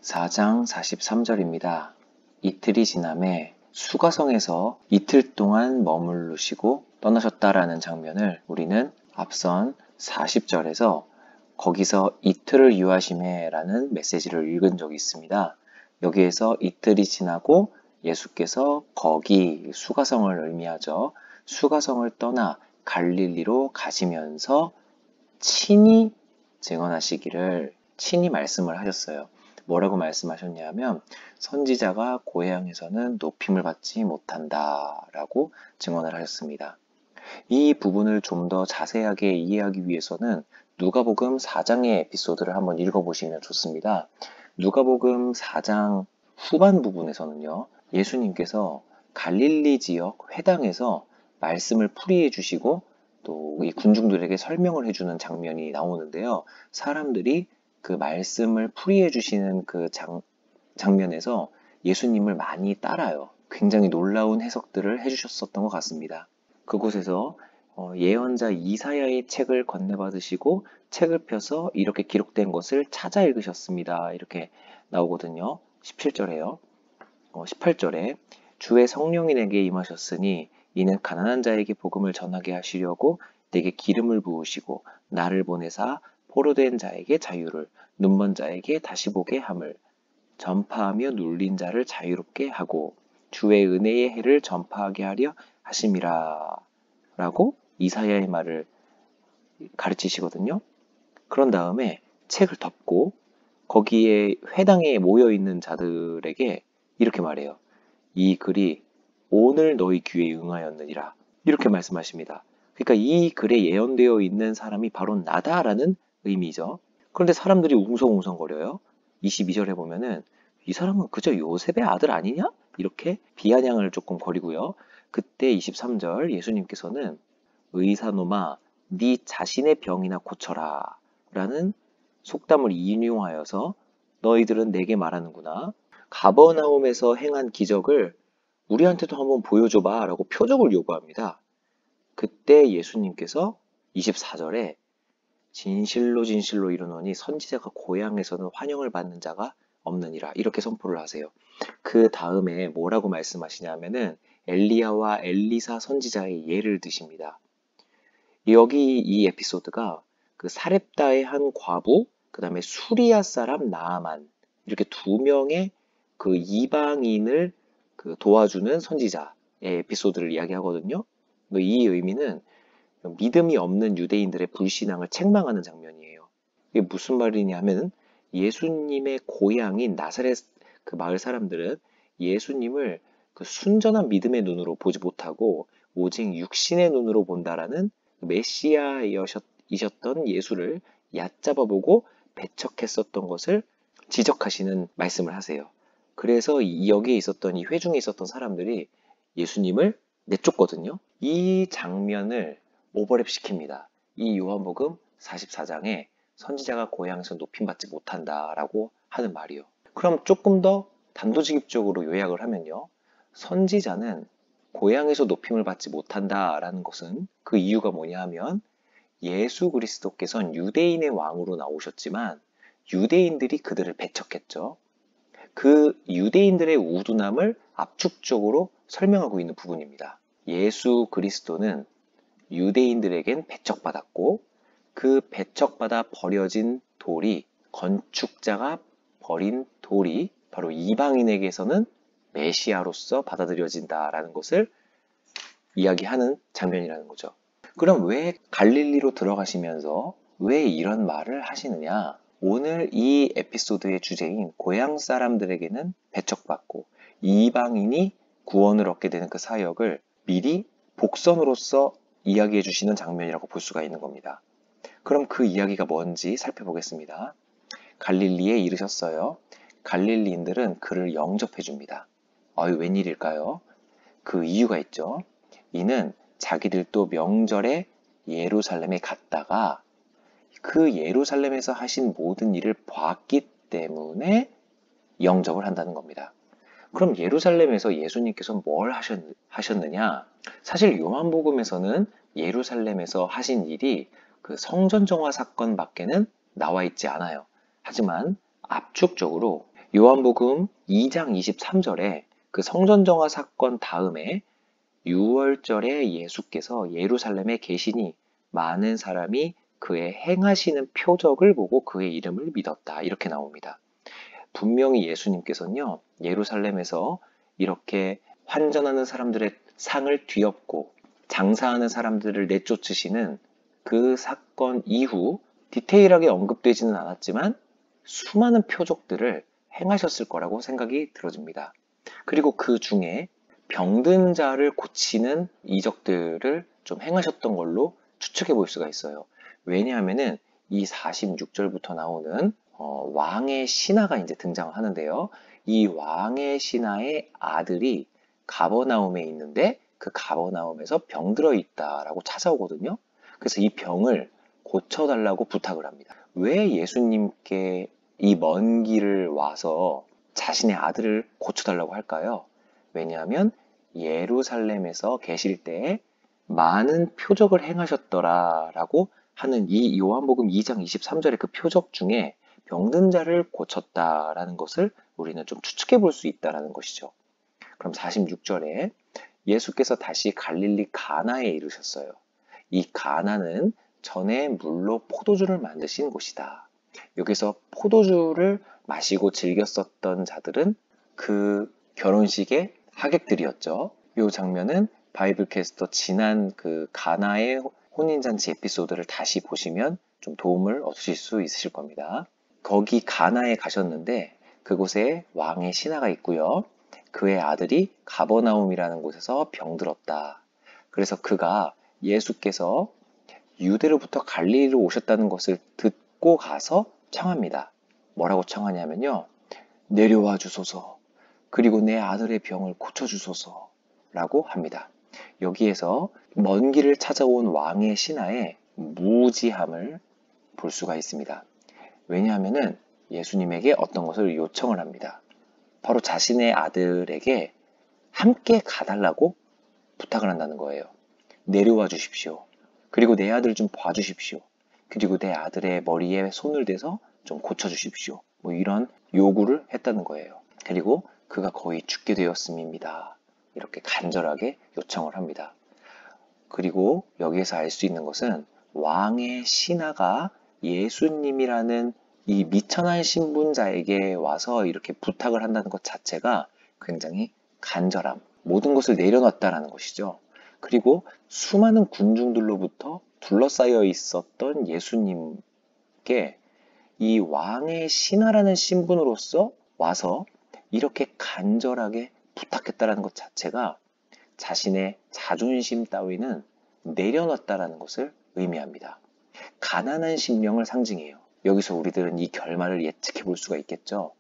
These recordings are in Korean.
4장 43절입니다. 이틀이 지남에 수가성에서 이틀 동안 머무르시고 떠나셨다라는 장면을 우리는 앞선 40절에서 거기서 이틀을 유하심에라는 메시지를 읽은 적이 있습니다. 여기에서 이틀이 지나고 예수께서 거기 수가성을 의미하죠. 수가성을 떠나 갈릴리로 가시면서 친히 증언하시기를 친히 말씀을 하셨어요. 뭐라고 말씀하셨냐면 선지자가 고향에서는 높임을 받지 못한다 라고 증언을 하셨습니다. 이 부분을 좀 더 자세하게 이해하기 위해서는 누가복음 4장의 에피소드를 한번 읽어보시면 좋습니다. 누가복음 4장 후반 부분에서는요, 예수님께서 갈릴리 지역 회당에서 말씀을 풀이해 주시고 또 이 군중들에게 설명을 해주는 장면이 나오는데요. 사람들이 그 말씀을 풀이해 주시는 그 장면에서 예수님을 많이 따라요. 굉장히 놀라운 해석들을 해주셨었던 것 같습니다. 그곳에서 예언자 이사야의 책을 건네받으시고 책을 펴서 이렇게 기록된 것을 찾아 읽으셨습니다. 이렇게 나오거든요. 17절에요. 18절에 주의 성령이 내게 임하셨으니 이는 가난한 자에게 복음을 전하게 하시려고 내게 기름을 부으시고 나를 보내사 포로된 자에게 자유를 눈먼 자에게 다시 보게 함을 전파하며 눌린 자를 자유롭게 하고 주의 은혜의 해를 전파하게 하려 하심이라 라고 이사야의 말을 가르치시거든요. 그런 다음에 책을 덮고 거기에 회당에 모여있는 자들에게 이렇게 말해요. 이 글이 오늘 너희 귀에 응하였느니라. 이렇게 말씀하십니다. 그러니까 이 글에 예언되어 있는 사람이 바로 나다라는 의미죠. 그런데 사람들이 웅성웅성거려요. 22절에 보면은 이 사람은 그저 요셉의 아들 아니냐? 이렇게 비아냥을 조금 거리고요. 그때 23절 예수님께서는 의사놈아 네 자신의 병이나 고쳐라 라는 속담을 인용하여서 너희들은 내게 말하는구나. 가버나움에서 행한 기적을 우리한테도 한번 보여줘봐 라고 표적을 요구합니다. 그때 예수님께서 24절에 진실로 진실로 이르노니 선지자가 고향에서는 환영을 받는 자가 없느니라 이렇게 선포를 하세요. 그 다음에 뭐라고 말씀하시냐면은 엘리야와 엘리사 선지자의 예를 드십니다. 여기 이 에피소드가 그 사렙다의 한 과부, 그 다음에 수리아 사람 나아만 이렇게 두 명의 그 이방인을 그 도와주는 선지자의 에피소드를 이야기하거든요. 이 의미는 믿음이 없는 유대인들의 불신앙을 책망하는 장면이에요. 이게 무슨 말이냐 하면 예수님의 고향인 나사렛 그 마을 사람들은 예수님을 그 순전한 믿음의 눈으로 보지 못하고 오직 육신의 눈으로 본다라는 메시아이셨던 예수를 얕잡아보고 배척했었던 것을 지적하시는 말씀을 하세요. 그래서 여기에 있었던 이 회중에 있었던 사람들이 예수님을 내쫓거든요. 이 장면을 오버랩 시킵니다. 이 요한복음 44장에 선지자가 고향에서 높임받지 못한다라고 하는 말이요. 그럼 조금 더 단도직입적으로 요약을 하면요. 선지자는 고향에서 높임을 받지 못한다라는 것은 그 이유가 뭐냐 하면 예수 그리스도께서는 유대인의 왕으로 나오셨지만 유대인들이 그들을 배척했죠. 그 유대인들의 우둔함을 압축적으로 설명하고 있는 부분입니다. 예수 그리스도는 유대인들에겐 배척받았고 그 배척받아 버려진 돌이 건축자가 버린 돌이 바로 이방인에게서는 메시아로서 받아들여진다라는 것을 이야기하는 장면이라는 거죠. 그럼 왜 갈릴리로 들어가시면서 왜 이런 말을 하시느냐? 오늘 이 에피소드의 주제인 고향 사람들에게는 배척받고 이방인이 구원을 얻게 되는 그 사역을 미리 복선으로서 이야기해 주시는 장면이라고 볼 수가 있는 겁니다. 그럼 그 이야기가 뭔지 살펴보겠습니다. 갈릴리에 이르셨어요. 갈릴리인들은 그를 영접해 줍니다. 아유, 웬일일까요? 그 이유가 있죠. 이는 자기들도 명절에 예루살렘에 갔다가 그 예루살렘에서 하신 모든 일을 봤기 때문에 영접을 한다는 겁니다. 그럼 예루살렘에서 예수님께서 뭘 하셨느냐? 사실 요한복음에서는 예루살렘에서 하신 일이 그 성전 정화 사건 밖에는 나와 있지 않아요. 하지만 압축적으로 요한복음 2장 23절에 그 성전정화 사건 다음에 6월절에 예수께서 예루살렘에 계시니 많은 사람이 그의 행하시는 표적을 보고 그의 이름을 믿었다. 이렇게 나옵니다. 분명히 예수님께서는요, 예루살렘에서 이렇게 환전하는 사람들의 상을 뒤엎고 장사하는 사람들을 내쫓으시는 그 사건 이후 디테일하게 언급되지는 않았지만 수많은 표적들을 행하셨을 거라고 생각이 들어집니다. 그리고 그 중에 병든 자를 고치는 이적들을 좀 행하셨던 걸로 추측해 볼 수가 있어요. 왜냐하면은 이 46절부터 나오는 왕의 신하가 이제 등장하는데요. 이 왕의 신하의 아들이 가버나움에 있는데 그 가버나움에서 병들어 있다라고 찾아오거든요. 그래서 이 병을 고쳐달라고 부탁을 합니다. 왜 예수님께 이 먼 길을 와서 자신의 아들을 고쳐달라고 할까요? 왜냐하면 예루살렘에서 계실 때 많은 표적을 행하셨더라라고 하는 이 요한복음 2장 23절의 그 표적 중에 병든 자를 고쳤다라는 것을 우리는 좀 추측해 볼 수 있다라는 것이죠. 그럼 46절에 예수께서 다시 갈릴리 가나에 이르셨어요. 이 가나는 전에 물로 포도주를 만드신 곳이다. 여기서 포도주를 마시고 즐겼었던 자들은 그 결혼식의 하객들이었죠. 이 장면은 바이블 캐스터 지난 그 가나의 혼인잔치 에피소드를 다시 보시면 좀 도움을 얻으실 수 있으실 겁니다. 거기 가나에 가셨는데 그곳에 왕의 신하가 있고요. 그의 아들이 가버나움이라는 곳에서 병들었다. 그래서 그가 예수께서 유대로부터 갈릴리로 오셨다는 것을 듣고 가서 청합니다. 뭐라고 청하냐면요. 내려와 주소서. 그리고 내 아들의 병을 고쳐주소서. 라고 합니다. 여기에서 먼 길을 찾아온 왕의 신하의 무지함을 볼 수가 있습니다. 왜냐하면은 예수님에게 어떤 것을 요청을 합니다. 바로 자신의 아들에게 함께 가달라고 부탁을 한다는 거예요. 내려와 주십시오. 그리고 내 아들 좀 봐주십시오. 그리고 내 아들의 머리에 손을 대서 좀 고쳐주십시오. 뭐 이런 요구를 했다는 거예요. 그리고 그가 거의 죽게 되었음입니다. 이렇게 간절하게 요청을 합니다. 그리고 여기에서 알 수 있는 것은 왕의 신하가 예수님이라는 이 미천한 신분자에게 와서 이렇게 부탁을 한다는 것 자체가 굉장히 간절함, 모든 것을 내려놨다라는 것이죠. 그리고 수많은 군중들로부터 둘러싸여 있었던 예수님께 이 왕의 신하라는 신분으로서 와서 이렇게 간절하게 부탁했다라는 것 자체가 자신의 자존심 따위는 내려놨다라는 것을 의미합니다. 가난한 심령을 상징해요. 여기서 우리들은 이 결말을 예측해 볼 수가 있겠죠.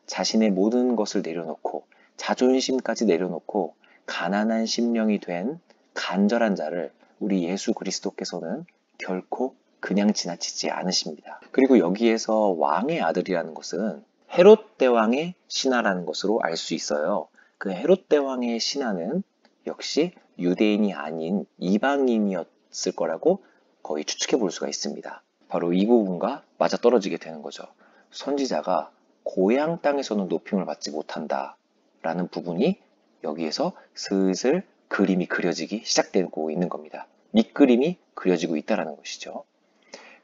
자신의 모든 것을 내려놓고 자존심까지 내려놓고 가난한 심령이 된 간절한 자를 우리 예수 그리스도께서는 결코 그냥 지나치지 않으십니다. 그리고 여기에서 왕의 아들이라는 것은 헤롯 대왕의 신하라는 것으로 알 수 있어요. 그 헤롯 대왕의 신하는 역시 유대인이 아닌 이방인이었을 거라고 거의 추측해 볼 수가 있습니다. 바로 이 부분과 맞아떨어지게 되는 거죠. 선지자가 고향 땅에서는 높임을 받지 못한다 라는 부분이 여기에서 슬슬 그림이 그려지기 시작되고 있는 겁니다. 밑그림이 그려지고 있다는 것이죠.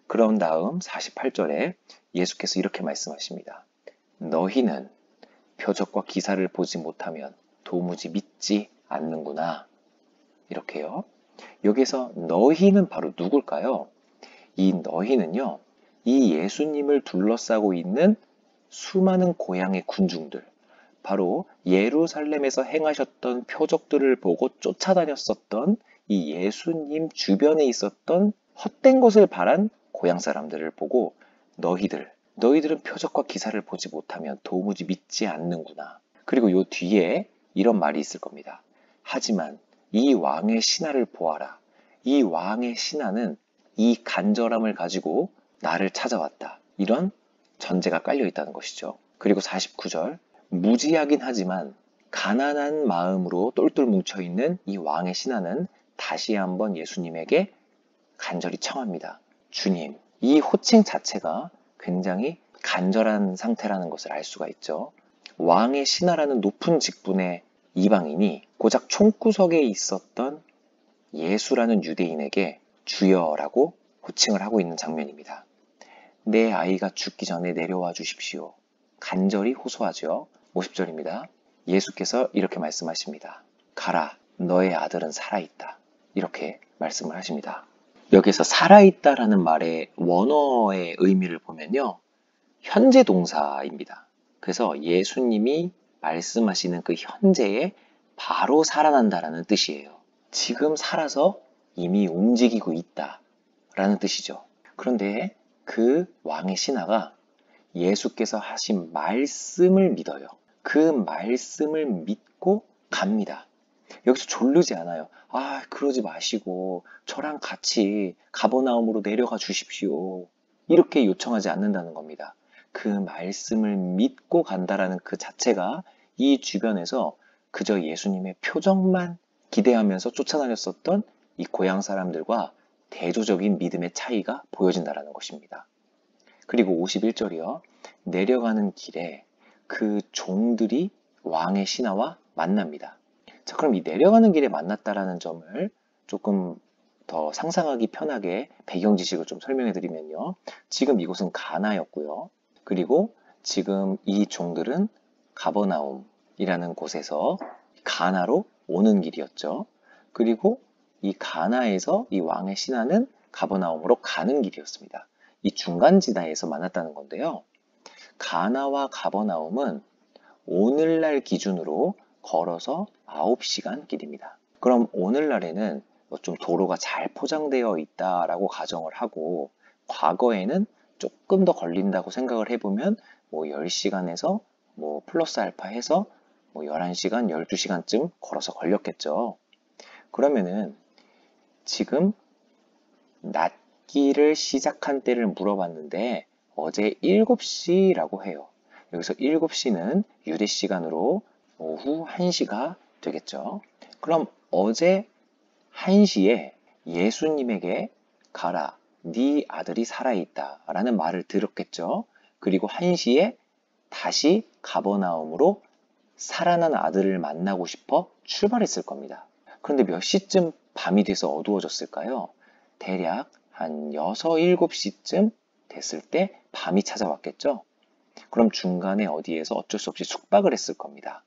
그런 다음 48절에 예수께서 이렇게 말씀하십니다. 너희는 표적과 기사를 보지 못하면 도무지 믿지 않는구나. 이렇게요. 여기서 너희는 바로 누굴까요? 이 너희는요. 이 예수님을 둘러싸고 있는 수많은 고향의 군중들, 바로 예루살렘에서 행하셨던 표적들을 보고 쫓아다녔었던 이 예수님 주변에 있었던 헛된 것을 바란 고향 사람들을 보고 너희들은 표적과 기사를 보지 못하면 도무지 믿지 않는구나. 그리고 요 뒤에 이런 말이 있을 겁니다. 하지만 이 왕의 신하를 보아라. 이 왕의 신하는 이 간절함을 가지고 나를 찾아왔다. 이런 전제가 깔려 있다는 것이죠. 그리고 49절 무지하긴 하지만 가난한 마음으로 똘똘 뭉쳐있는 이 왕의 신하는 다시 한번 예수님에게 간절히 청합니다. 주님, 이 호칭 자체가 굉장히 간절한 상태라는 것을 알 수가 있죠. 왕의 신하라는 높은 직분의 이방인이 고작 총구석에 있었던 예수라는 유대인에게 주여라고 호칭을 하고 있는 장면입니다. 내 아이가 죽기 전에 내려와 주십시오. 간절히 호소하죠. 50절입니다. 예수께서 이렇게 말씀하십니다. 가라, 너의 아들은 살아있다. 이렇게 말씀을 하십니다. 여기서 살아있다라는 말의 원어의 의미를 보면요. 현재 동사입니다. 그래서 예수님이 말씀하시는 그 현재에 바로 살아난다라는 뜻이에요. 지금 살아서 이미 움직이고 있다라는 뜻이죠. 그런데 그 왕의 신하가 예수께서 하신 말씀을 믿어요. 그 말씀을 믿고 갑니다. 여기서 졸르지 않아요. 아, 그러지 마시고 저랑 같이 가버나움으로 내려가 주십시오. 이렇게 요청하지 않는다는 겁니다. 그 말씀을 믿고 간다라는 그 자체가 이 주변에서 그저 예수님의 표정만 기대하면서 쫓아다녔었던 이 고향 사람들과 대조적인 믿음의 차이가 보여진다는 것입니다. 그리고 51절이요. 내려가는 길에 그 종들이 왕의 신하와 만납니다. 자, 그럼 이 내려가는 길에 만났다라는 점을 조금 더 상상하기 편하게 배경 지식을 좀 설명해 드리면요. 지금 이곳은 가나였고요. 그리고 지금 이 종들은 가버나움이라는 곳에서 가나로 오는 길이었죠. 그리고 이 가나에서 이 왕의 신하는 가버나움으로 가는 길이었습니다. 이 중간지대에서 만났다는 건데요. 가나와 가버나움은 오늘날 기준으로 걸어서 9시간 길입니다. 그럼 오늘날에는 좀 도로가 잘 포장되어 있다라고 가정을 하고 과거에는 조금 더 걸린다고 생각을 해보면 10시간에서 플러스 알파 해서 11시간, 12시간쯤 걸어서 걸렸겠죠. 그러면은 지금 낮길을 시작한 때를 물어봤는데 어제 7시라고 해요. 여기서 7시는 유대 시간으로 오후 1시가 되겠죠. 그럼 어제 1시에 예수님에게 가라, 네 아들이 살아있다 라는 말을 들었겠죠. 그리고 1시에 다시 가버나움으로 살아난 아들을 만나고 싶어 출발했을 겁니다. 그런데 몇 시쯤 밤이 돼서 어두워졌을까요? 대략 한 6, 7시쯤 됐을 때 밤이 찾아왔겠죠. 그럼 중간에 어디에서 어쩔 수 없이 숙박을 했을 겁니다.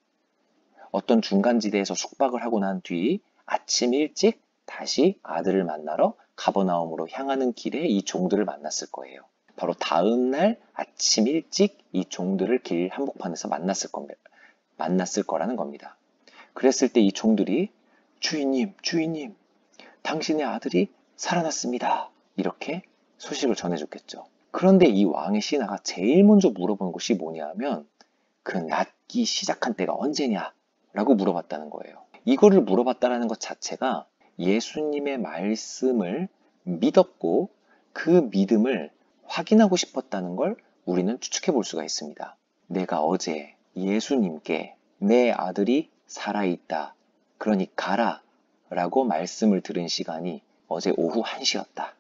어떤 중간지대에서 숙박을 하고 난 뒤 아침 일찍 다시 아들을 만나러 가버나움으로 향하는 길에 이 종들을 만났을 거예요. 바로 다음 날 아침 일찍 이 종들을 길 한복판에서 만났을 거라는 겁니다. 그랬을 때 이 종들이 주인님, 당신의 아들이 살아났습니다. 이렇게 소식을 전해줬겠죠. 그런데 이 왕의 신하가 제일 먼저 물어본 것이 뭐냐면 그 낫기 시작한 때가 언제냐? 라고 물어봤다는 거예요. 이거를 물어봤다는 것 자체가 예수님의 말씀을 믿었고 그 믿음을 확인하고 싶었다는 걸 우리는 추측해 볼 수가 있습니다. 내가 어제 예수님께 내 아들이 살아있다. 그러니 가라. 라고 말씀을 들은 시간이 어제 오후 1시였다.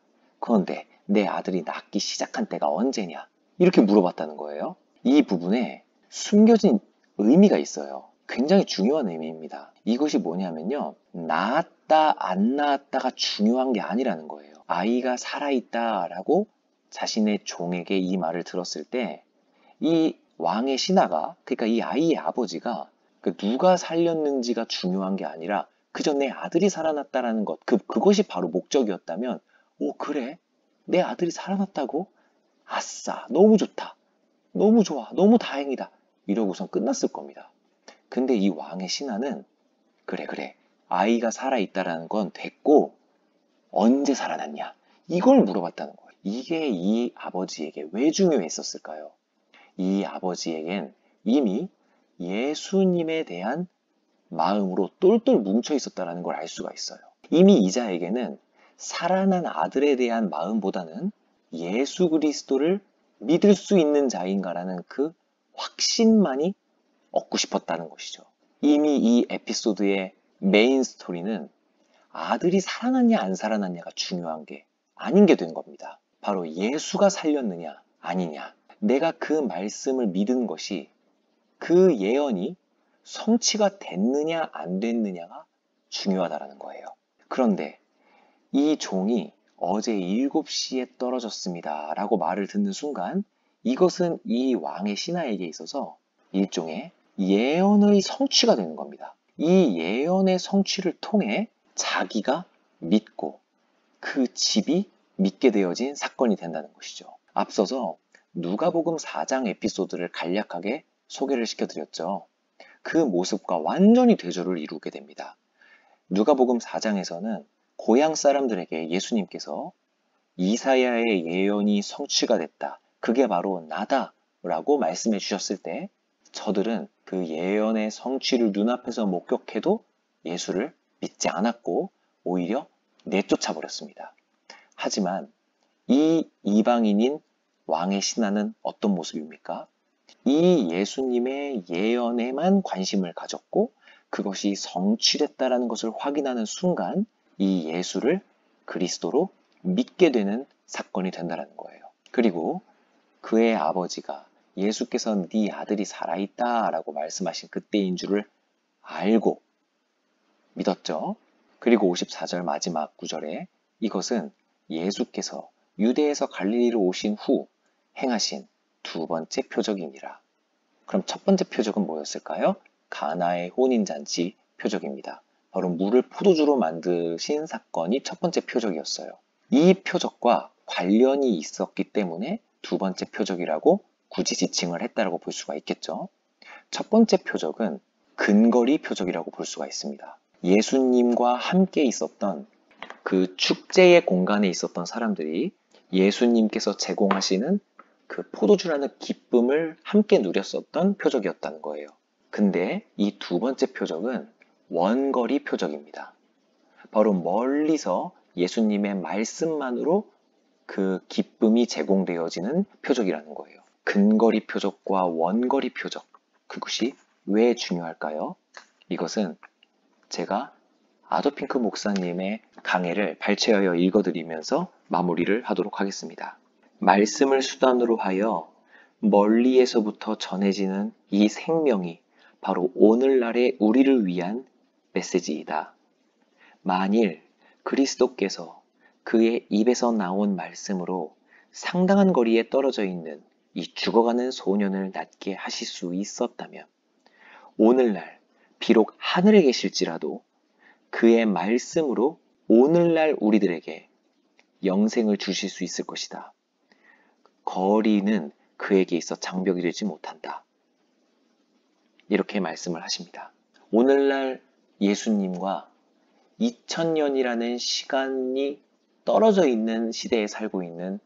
그런데 내 아들이 낫기 시작한 때가 언제냐? 이렇게 물어봤다는 거예요. 이 부분에 숨겨진 의미가 있어요. 굉장히 중요한 의미입니다. 이것이 뭐냐면요. 낳았다, 안 낳았다가 중요한 게 아니라는 거예요. 아이가 살아있다라고 자신의 종에게 이 말을 들었을 때 이 왕의 신하가, 그러니까 이 아이의 아버지가 누가 살렸는지가 중요한 게 아니라 그저 내 아들이 살아났다라는 것, 그것이 바로 목적이었다면 오, 그래? 내 아들이 살아났다고? 아싸, 너무 좋다. 너무 좋아. 너무 다행이다. 이러고선 끝났을 겁니다. 근데 이 왕의 신하는 그래. 아이가 살아있다라는 건 됐고 언제 살아났냐? 이걸 물어봤다는 거예요. 이게 이 아버지에게 왜 중요했었을까요? 이 아버지에겐 이미 예수님에 대한 마음으로 똘똘 뭉쳐 있었다는 걸 알 수가 있어요. 이미 이자에게는 살아난 아들에 대한 마음보다는 예수 그리스도를 믿을 수 있는 자인가라는 그 확신만이 얻고 싶었다는 것이죠. 이미 이 에피소드의 메인 스토리는 아들이 살아났냐 안 살아났냐가 중요한 게 아닌 게 된 겁니다. 바로 예수가 살렸느냐 아니냐. 내가 그 말씀을 믿은 것이 그 예언이 성취가 됐느냐 안 됐느냐가 중요하다라는 거예요. 그런데 이 종이 어제 7시에 떨어졌습니다 라고 말을 듣는 순간 이것은 이 왕의 신하에게 있어서 일종의 예언의 성취가 되는 겁니다. 이 예언의 성취를 통해 자기가 믿고 그 집이 믿게 되어진 사건이 된다는 것이죠. 앞서서 누가복음 4장 에피소드를 간략하게 소개를 시켜드렸죠. 그 모습과 완전히 대조를 이루게 됩니다. 누가복음 4장에서는 고향 사람들에게 예수님께서 이사야의 예언이 성취가 됐다. 그게 바로 나다 라고 말씀해 주셨을 때 저들은 그 예언의 성취를 눈앞에서 목격해도 예수를 믿지 않았고 오히려 내쫓아 버렸습니다. 하지만 이 이방인인 왕의 신하는 어떤 모습입니까? 이 예수님의 예언에만 관심을 가졌고 그것이 성취됐다라는 것을 확인하는 순간 이 예수를 그리스도로 믿게 되는 사건이 된다는 거예요. 그리고 그의 아버지가 예수께서 네 아들이 살아있다 라고 말씀하신 그때인 줄을 알고 믿었죠. 그리고 54절 마지막 구절에 이것은 예수께서 유대에서 갈릴리로 오신 후 행하신 두 번째 표적이니라. 그럼 첫 번째 표적은 뭐였을까요? 가나의 혼인잔치 표적입니다. 바로 물을 포도주로 만드신 사건이 첫 번째 표적이었어요. 이 표적과 관련이 있었기 때문에 두 번째 표적이라고 굳이 지칭을 했다고 볼 수가 있겠죠. 첫 번째 표적은 근거리 표적이라고 볼 수가 있습니다. 예수님과 함께 있었던 그 축제의 공간에 있었던 사람들이 예수님께서 제공하시는 그 포도주라는 기쁨을 함께 누렸었던 표적이었다는 거예요. 근데 이 두 번째 표적은 원거리 표적입니다. 바로 멀리서 예수님의 말씀만으로 그 기쁨이 제공되어지는 표적이라는 거예요. 근거리 표적과 원거리 표적, 그것이 왜 중요할까요? 이것은 제가 아도핑크 목사님의 강해를 발췌하여 읽어드리면서 마무리를 하도록 하겠습니다. 말씀을 수단으로 하여 멀리에서부터 전해지는 이 생명이 바로 오늘날의 우리를 위한 메시지이다. 만일 그리스도께서 그의 입에서 나온 말씀으로 상당한 거리에 떨어져 있는 이 죽어가는 소년을 낫게 하실 수 있었다면 오늘날 비록 하늘에 계실지라도 그의 말씀으로 오늘날 우리들에게 영생을 주실 수 있을 것이다. 거리는 그에게 있어 장벽이 되지 못한다. 이렇게 말씀을 하십니다. 오늘날 예수님과 2000년이라는 시간이 떨어져 있는 시대에 살고 있는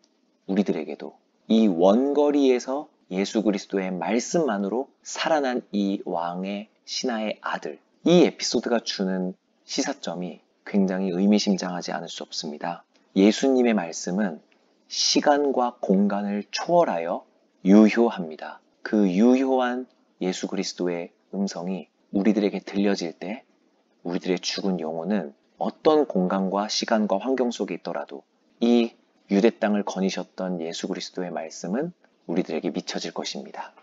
우리들에게도 이 원거리에서 예수 그리스도의 말씀만으로 살아난 이 왕의 신하의 아들, 이 에피소드가 주는 시사점이 굉장히 의미심장하지 않을 수 없습니다. 예수님의 말씀은 시간과 공간을 초월하여 유효합니다. 그 유효한 예수 그리스도의 음성이 우리들에게 들려질 때 우리들의 죽은 영혼은 어떤 공간과 시간과 환경 속에 있더라도 이 유대 땅을 거니셨던 예수 그리스도의 말씀은 우리들에게 미쳐질 것입니다.